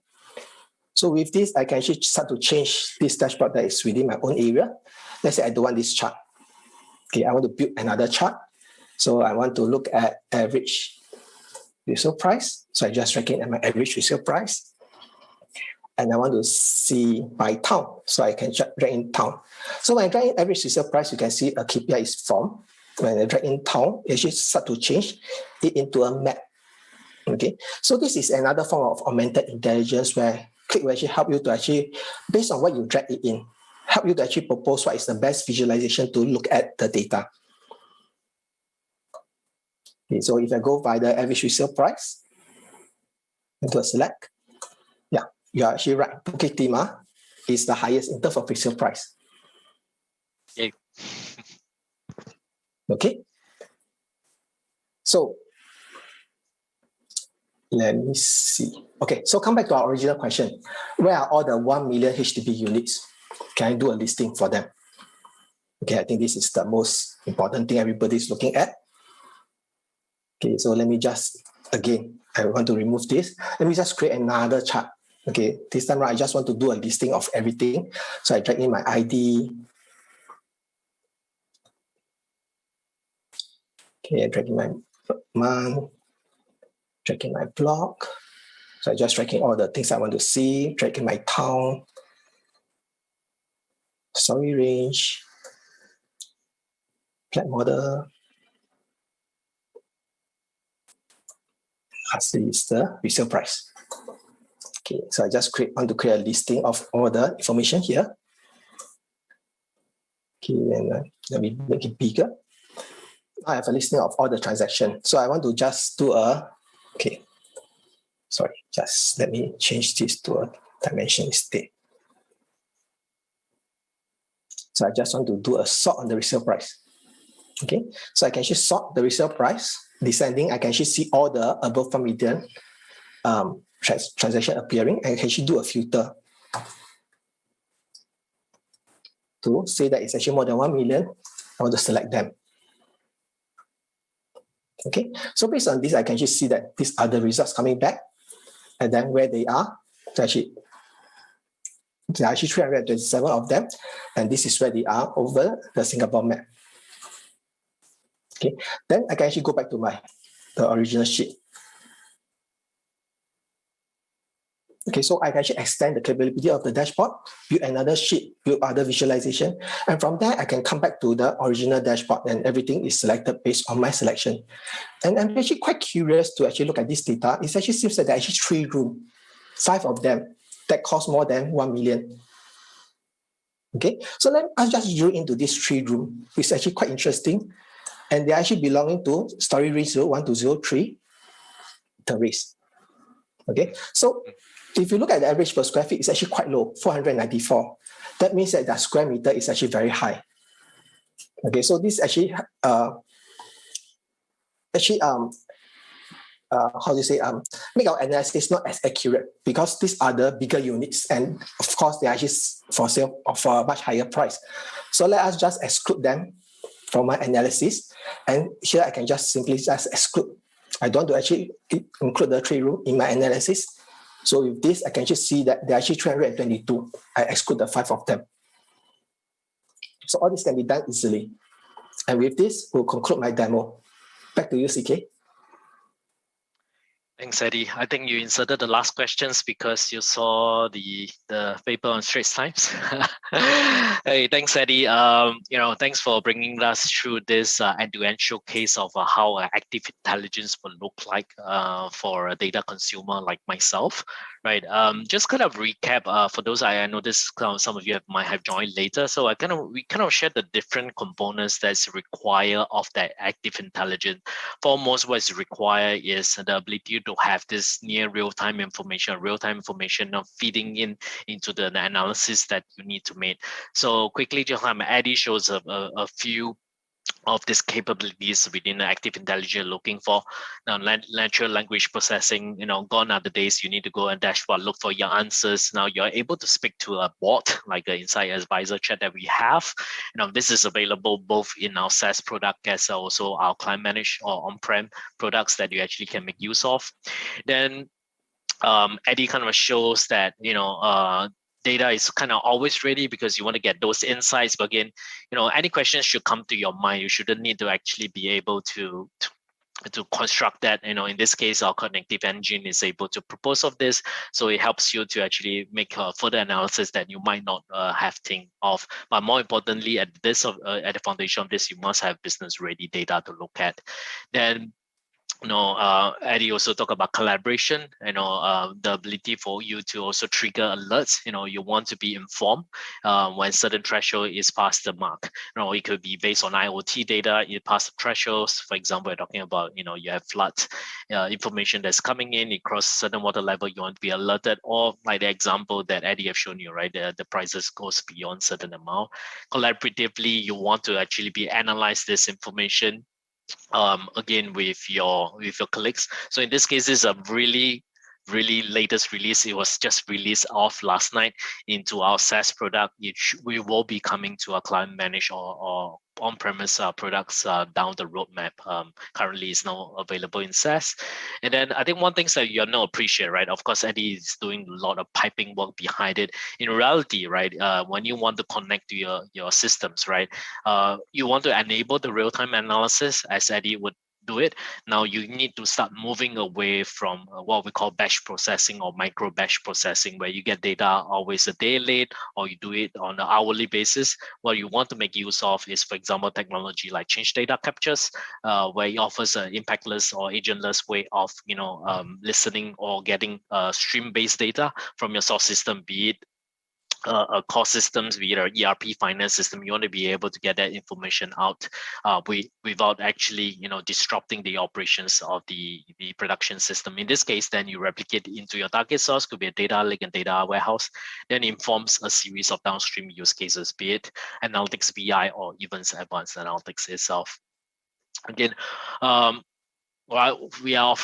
[SPEAKER 2] So with this, I can actually start to change this dashboard that is within my own area. Let's say I don't want this chart. Okay, I want to build another chart. So I want to look at average resale price. So I just drag in at my average resale price. And I want to see by town. So I can drag in town. So when I drag in average resale price, you can see a KPI is formed. When I drag in town, it actually start to change it into a map. Okay, so this is another form of augmented intelligence where Qlik will actually help you to actually, based on what you drag it in, help you to actually propose what is the best visualization to look at the data. Okay, so if I go by the average resale price, into a select, yeah, you're actually right. Bukit Timah is the highest in terms of resale price.
[SPEAKER 1] Yeah.
[SPEAKER 2] Okay. So let me see. Okay, so come back to our original question. Where are all the 1 million HDB units? Can I do a listing for them? Okay, I think this is the most important thing everybody's looking at. Okay, so let me just, again, I want to remove this. Let me just create another chart. Okay, this time around, I just want to do a listing of everything. So I drag in my ID. Okay, I drag in my month, drag in my block. So I just drag in all the things I want to see, drag in my town, story range, plat model. Lastly is the resale price. Okay, so I just want to create a listing of all the information here. Okay, and let me make it bigger. I have a listing of all the transactions. So I want to just do a, okay, sorry, just let me change this to a dimension instead. So I just want to do a sort on the resale price. Okay, so I can actually sort the resale price. Descending, I can actually see all the above 1 million transaction appearing, and I can actually do a filter to say that it's actually more than 1 million. I want to select them. Okay, so based on this, I can actually see that these are the results coming back, and then where they are. So there are actually 327 of them, and this is where they are over the Singapore map. Okay, then I can actually go back to the original sheet. Okay, so I can actually extend the capability of the dashboard, build another sheet, build other visualization. And from there, I can come back to the original dashboard and everything is selected based on my selection. And I'm actually quite curious to actually look at this data. It actually seems that there are actually 3 rooms, 5 of them that cost more than 1 million. Okay, so let us just drill into this 3 rooms. It's actually quite interesting. And they're actually belonging to story range 01 to 03 terrace. Okay, so if you look at the average per square feet, it's actually quite low, 494. That means that the square meter is actually very high. Okay, so this actually, how do you say, make our analysis not as accurate because these are the bigger units and of course they're actually for sale for a much higher price. So let us just exclude them from my analysis. And here I can just simply just exclude. I don't want to actually include the 3 rooms in my analysis. So with this, I can just see that there are actually 322. I exclude the 5 of them. So all this can be done easily. And with this, we'll conclude my demo. Back to you, CK.
[SPEAKER 1] Thanks, Eddie. I think you inserted the last questions because you saw the paper on Straits Times. Hey, thanks, Eddie. Thanks for bringing us through this end-to-end showcase of how active intelligence will look like for a data consumer like myself. Right. Just kind of recap for those I noticed some of you might have joined later. So we kind of shared the different components that's required of that active intelligence. Foremost, what is required is the ability to have this near real-time information of feeding into the analysis that you need to make. So quickly, just Eddie shows a few of these capabilities within the active intelligence looking for. Now, natural language processing, gone are the days you need to go and dashboard, look for your answers. Now you're able to speak to a bot like an Insight Advisor chat that we have. This is available both in our SaaS product as also our client managed or on-prem products that you actually can make use of. Then Eddie kind of shows that, data is kind of always ready because you want to get those insights. But again, any questions should come to your mind. You shouldn't need to actually be able to construct that. In this case, our cognitive engine is able to propose of this. So it helps you to actually make further analysis that you might not have think of. But more importantly, at the foundation of this, you must have business ready data to look at. Then Eddie also talked about collaboration, the ability for you to also trigger alerts. You want to be informed when certain threshold is past the mark. It could be based on IoT data, it passed the thresholds. For example, we're talking about, you have flood information that's coming in, it crosses certain water level, you want to be alerted, or like the example that Eddie have shown you, right? The prices goes beyond certain amount. Collaboratively, you want to actually analyze this information again with your colleagues. So in this case, this is a really latest release. It was just released off last night into our SaaS product. We will be coming to our client managed or on-premise products down the roadmap. Currently is now available in SaaS. And then I think one thing that you're not appreciate, right? Of course, Eddie is doing a lot of piping work behind it. In reality, right, when you want to connect to your systems, right, you want to enable the real-time analysis as Eddie would do it. Now you need to start moving away from what we call batch processing or micro batch processing, where you get data always a day late or you do it on an hourly basis. What you want to make use of is, for example, technology like change data captures, where it offers an impactless or agentless way of listening or getting stream-based data from your source system, be it core systems, be it an ERP finance system. You want to be able to get that information out without actually disrupting the operations of the production system. In this case, then you replicate into your target source, could be a data lake and data warehouse, then informs a series of downstream use cases, be it analytics BI or even advanced analytics itself. Again, well, we are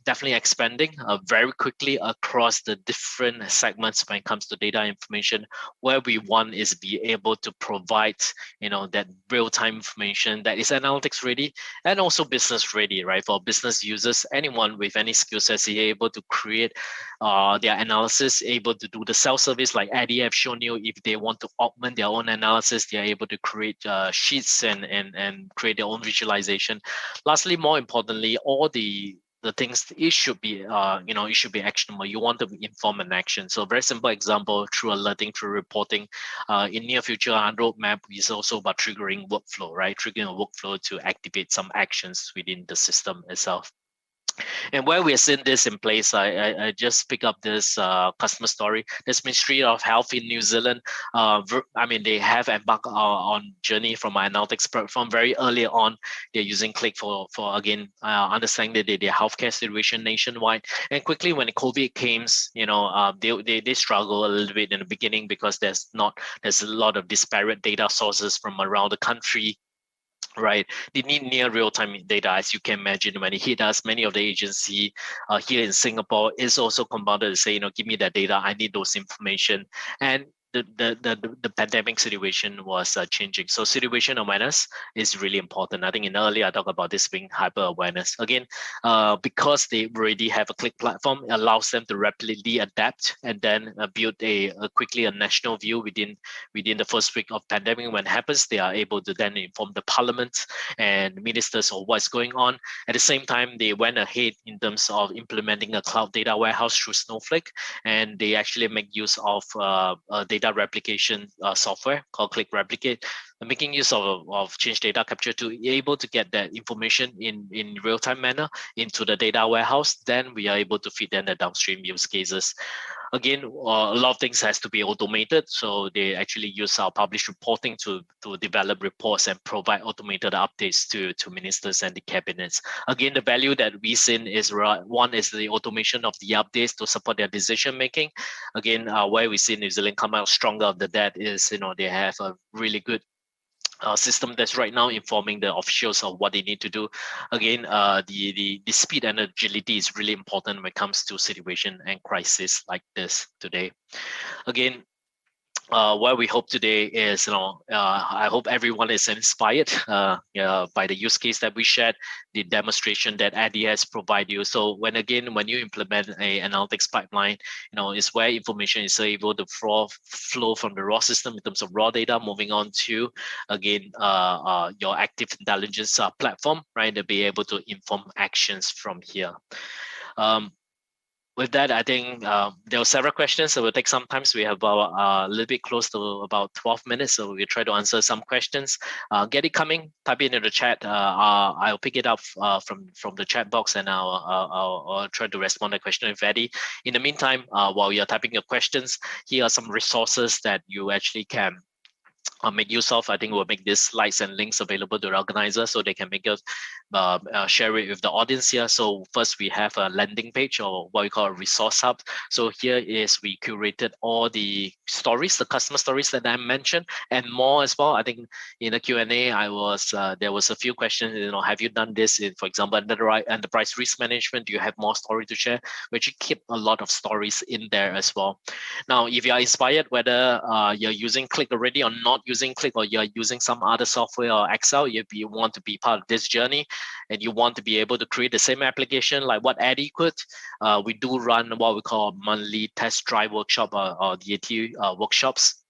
[SPEAKER 1] definitely expanding very quickly across the different segments when it comes to data information. Where we want is be able to provide, that real-time information that is analytics ready and also business ready, right? For business users, anyone with any skill sets is able to create their analysis, able to do the self-service like Eddie have shown you. If they want to augment their own analysis, they are able to create sheets and create their own visualization. Lastly, more importantly, all the things, it should be it should be actionable. You want to inform an action. So very simple example, through alerting, through reporting. In near future, our roadmap is also about triggering workflow, right? Triggering a workflow to activate some actions within the system itself. And where we're seeing this in place, I just pick up this customer story. This Ministry of Health in New Zealand, they have embarked on journey from our analytics platform very early on. They're using Qlik for again understanding their healthcare situation nationwide. And quickly when COVID came, they struggle a little bit in the beginning because there's a lot of disparate data sources from around the country. Right, they need near real-time data, as you can imagine. When it hit us, many of the agency here in Singapore is also compounded to say, give me that data. I need those information, and the pandemic situation was changing. So situation awareness is really important. I think earlier I talked about this being hyper awareness. Again, because they already have a Qlik platform, it allows them to rapidly adapt and then build quickly a national view within the first week of pandemic. When it happens, they are able to then inform the parliament and ministers of what's going on. At the same time, they went ahead in terms of implementing a cloud data warehouse through Snowflake, and they actually make use of data replication software called Qlik Replicate, making use of change data capture to be able to get that information in real-time manner into the data warehouse. Then we are able to feed in the downstream use cases. Again, a lot of things has to be automated, so they actually use our published reporting to develop reports and provide automated updates to ministers and the cabinets. Again, the value that we see is one is the automation of the updates to support their decision making. Again, where we see New Zealand come out stronger of that is they have a really good system that's right now informing the officials of what they need to do. Again, the speed and agility is really important when it comes to situation and crisis like this today. Again, what we hope today is, I hope everyone is inspired by the use case that we shared, the demonstration that Eddie has provided you. So when you implement a analytics pipeline, is where information is able to flow from the raw system in terms of raw data, moving on to, again, your active intelligence platform, right, to be able to inform actions from here. With that, I think there were several questions, so we'll take some time. So we have about a little bit close to about 12 minutes, so we'll try to answer some questions. Get it coming, type it into the chat. I'll pick it up from the chat box, and I'll try to respond to the question if Eddie. In the meantime, while you're typing your questions, here are some resources that you actually can make use of. I think we'll make these slides and links available to the organizer so they can make us share it with the audience here. So first we have a landing page, or what we call a resource hub. So here is we curated all the stories, the customer stories that I mentioned, and more as well. I think in the Q&A, there was a few questions. Have you done this in, for example, enterprise risk management? Do you have more story to share? We actually keep a lot of stories in there as well. Now, if you are inspired, whether you're using Qlik already or not using Qlik, or you're using some other software or Excel, if you want to be part of this journey and you want to be able to create the same application like what Eddie could, we do run what we call monthly test drive workshop or DAT workshops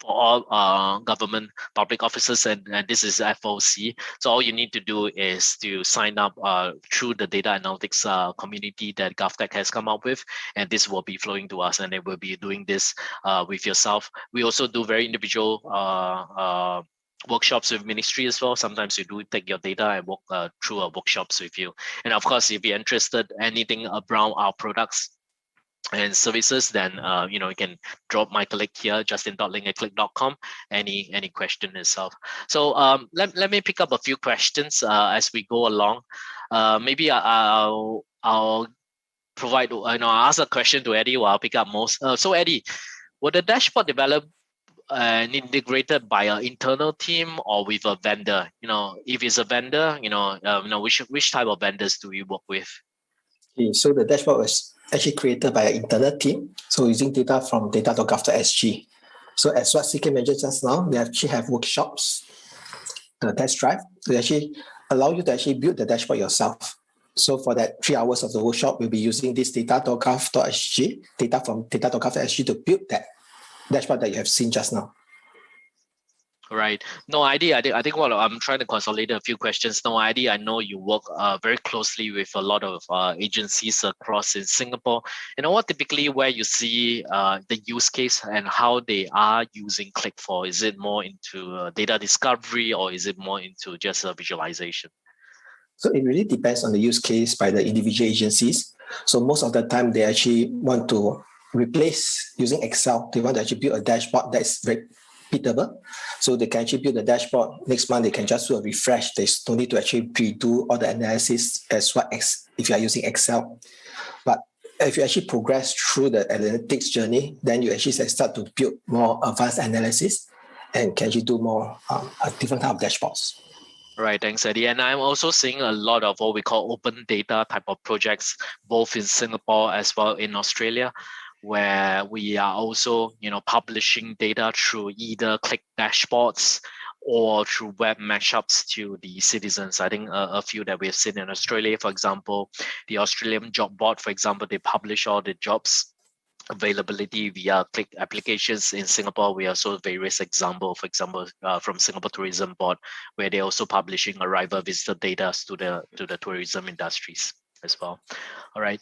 [SPEAKER 1] for all government public officers, and this is FOC. So all you need to do is to sign up through the data analytics community that GovTech has come up with, and this will be flowing to us, and it will be doing this with yourself. We also do very individual workshops with ministry as well. Sometimes you do take your data and walk through our workshops with you. And of course, if you're interested anything around our products and services, then you can drop my link here, justin.ling@qlik.com. Any question itself. So let me pick up a few questions as we go along. Maybe I'll provide, I'll ask a question to Eddie while I'll pick up most. So Eddie, will the dashboard and integrated by an internal team or with a vendor? If it's a vendor, which type of vendors do we work with?
[SPEAKER 2] Okay, so the dashboard was actually created by an internal team. So using data from data.gov.sg. So as what CK mentioned just now, they actually have workshops, the test drive, to actually allow you to actually build the dashboard yourself. So for that 3 hours of the workshop, we'll be using this data.gov.sg, data from data.gov.sg to build that dashboard that you have seen just now.
[SPEAKER 1] Right. No idea. I think what I'm trying to consolidate a few questions. No idea. I know you work very closely with a lot of agencies across in Singapore. What typically where you see the use case and how they are using Qlik for? Is it more into data discovery or is it more into just visualization?
[SPEAKER 2] So it really depends on the use case by the individual agencies. So most of the time they actually want to replace using Excel. They want to actually build a dashboard that's repeatable. So they can actually build a dashboard. Next month, they can just do a refresh. They don't need to actually redo all the analysis as what if you are using Excel. But if you actually progress through the analytics journey, then you actually start to build more advanced analysis and can actually do more a different type of dashboards.
[SPEAKER 1] Right, thanks, Eddie. And I'm also seeing a lot of what we call open data type of projects, both in Singapore as well in Australia, where we are also, publishing data through either Qlik dashboards or through web mashups to the citizens. I think a few that we've seen in Australia, for example, the Australian job board, for example, they publish all the jobs availability via Qlik applications. In Singapore, we also various example, for example, from Singapore Tourism Board, where they're also publishing arrival visitor data to the tourism industries as well. All right.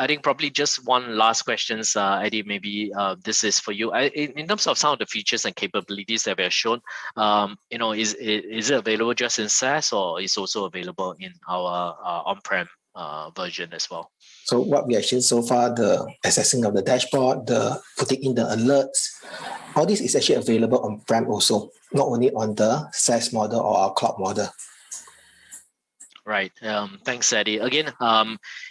[SPEAKER 1] I think probably just one last question, Eddie, maybe this is for you. In terms of some of the features and capabilities that we have shown, is it available just in SaaS or is also available in our on-prem version as well?
[SPEAKER 2] So what we have seen so far, the accessing of the dashboard, the putting in the alerts, all this is actually available on-prem also, not only on the SaaS model or our cloud model.
[SPEAKER 1] Right. Thanks, Eddie. Again,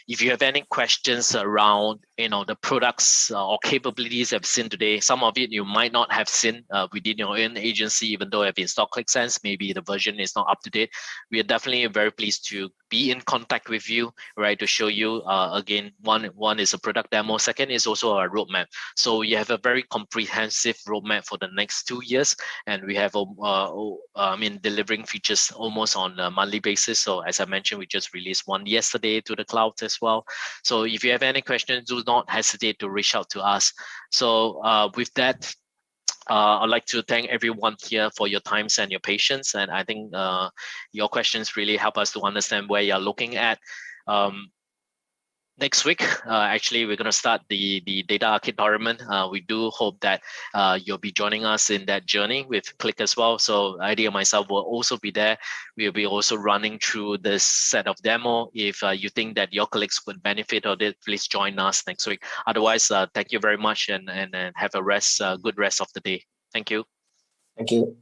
[SPEAKER 1] if you have any questions around, the products or capabilities I've seen today, some of it you might not have seen within your own agency, even though I've installed QlikSense, maybe the version is not up to date. We are definitely very pleased to be in contact with you, right, to show you again, one is a product demo, second is also a roadmap. So you have a very comprehensive roadmap for the next 2 years, and we have delivering features almost on a monthly basis. So as I mentioned, we just released one yesterday to the cloud as well. So if you have any questions, do not hesitate to reach out to us. So with that, I'd like to thank everyone here for your times and your patience. And I think your questions really help us to understand where you're looking at. Next week, actually, we're going to start the Data Arcade tournament. We do hope that you'll be joining us in that journey with Qlik as well. So Eddie and myself will also be there. We'll be also running through this set of demo. If you think that your colleagues would benefit of it, please join us next week. Otherwise, thank you very much and have a good rest of the day. Thank you.
[SPEAKER 2] Thank you.